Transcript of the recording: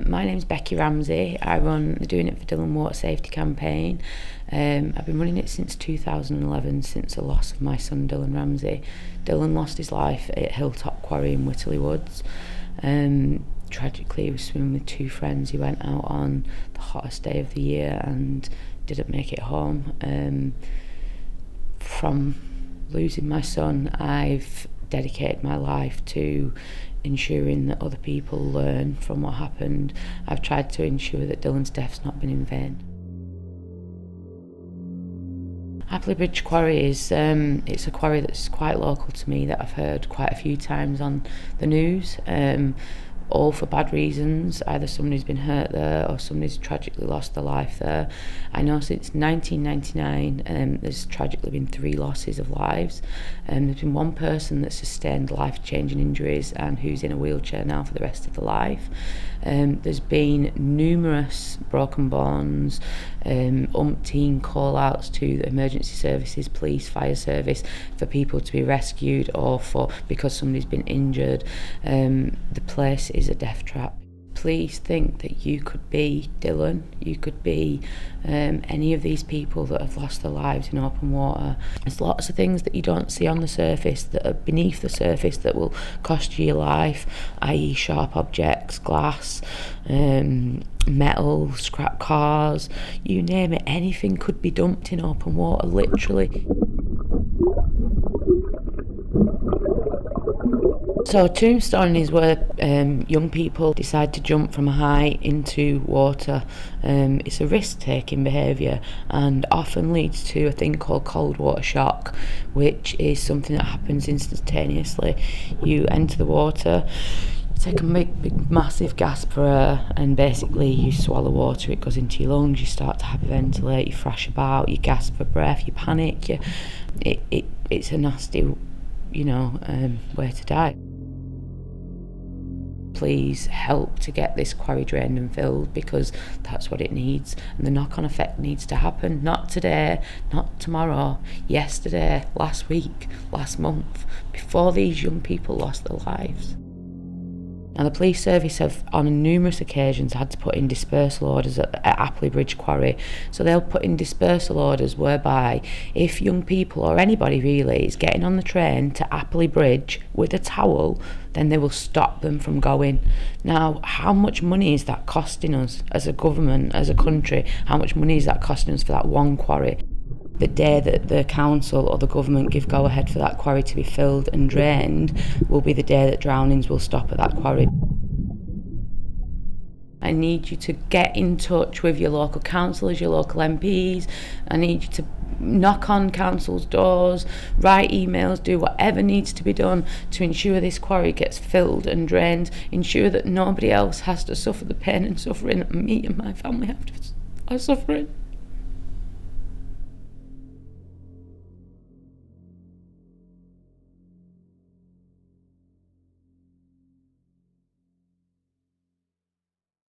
My name's Becky Ramsey. I run the Doing It for Dylan Water Safety campaign. I've been running it since 2011, since the loss of my son Dylan Ramsey. Dylan lost his life at Hilltop Quarry in Whitley Woods. Tragically, he was swimming with two friends. He went out on the hottest day of the year and didn't make it home. From losing my son, I've dedicated my life to ensuring that other people learn from what happened. I've tried to ensure that Dylan's death's not been in vain. Appley Bridge Quarry is it's a quarry that's quite local to me, that I've heard quite a few times on the news, all for bad reasons. Either somebody's been hurt there or somebody's tragically lost their life there. I know since 1999 there's tragically been 3 losses of lives. There's been one person that sustained life-changing injuries and who's in a wheelchair now for the rest of their life. There's been numerous broken bones, umpteen call-outs to the emergency services, police, fire service, for people to be rescued or because somebody's been injured. The place is a death trap. Please think that you could be Dylan, you could be any of these people that have lost their lives in open water. There's lots of things that you don't see on the surface that are beneath the surface that will cost you your life, i.e. sharp objects, glass, metal, scrap cars, you name it, anything could be dumped in open water, literally. So tombstoning is where young people decide to jump from a height into water. It's a risk-taking behaviour and often leads to a thing called cold water shock, which is something that happens instantaneously. You enter the water, you take a big massive gasp for air, and basically you swallow water, it goes into your lungs, you start to hyperventilate, you thrash about, you gasp for breath, you panic, it's a nasty, way to die. Please help to get this quarry drained and filled, because that's what it needs, and the knock-on effect needs to happen, not today, not tomorrow, yesterday, last week, last month, before these young people lost their lives. Now, the police service have on numerous occasions had to put in dispersal orders at Appley Bridge Quarry. So they'll put in dispersal orders whereby if young people or anybody really is getting on the train to Appley Bridge with a towel, then they will stop them from going. Now, how much money is that costing us as a government, as a country? How much money is that costing us for that one quarry? The day that the council or the government give go-ahead for that quarry to be filled and drained will be the day that drownings will stop at that quarry. I need you to get in touch with your local councillors, your local MPs. I need you to knock on council's doors, write emails, do whatever needs to be done to ensure this quarry gets filled and drained, ensure that nobody else has to suffer the pain and suffering that me and my family are suffering.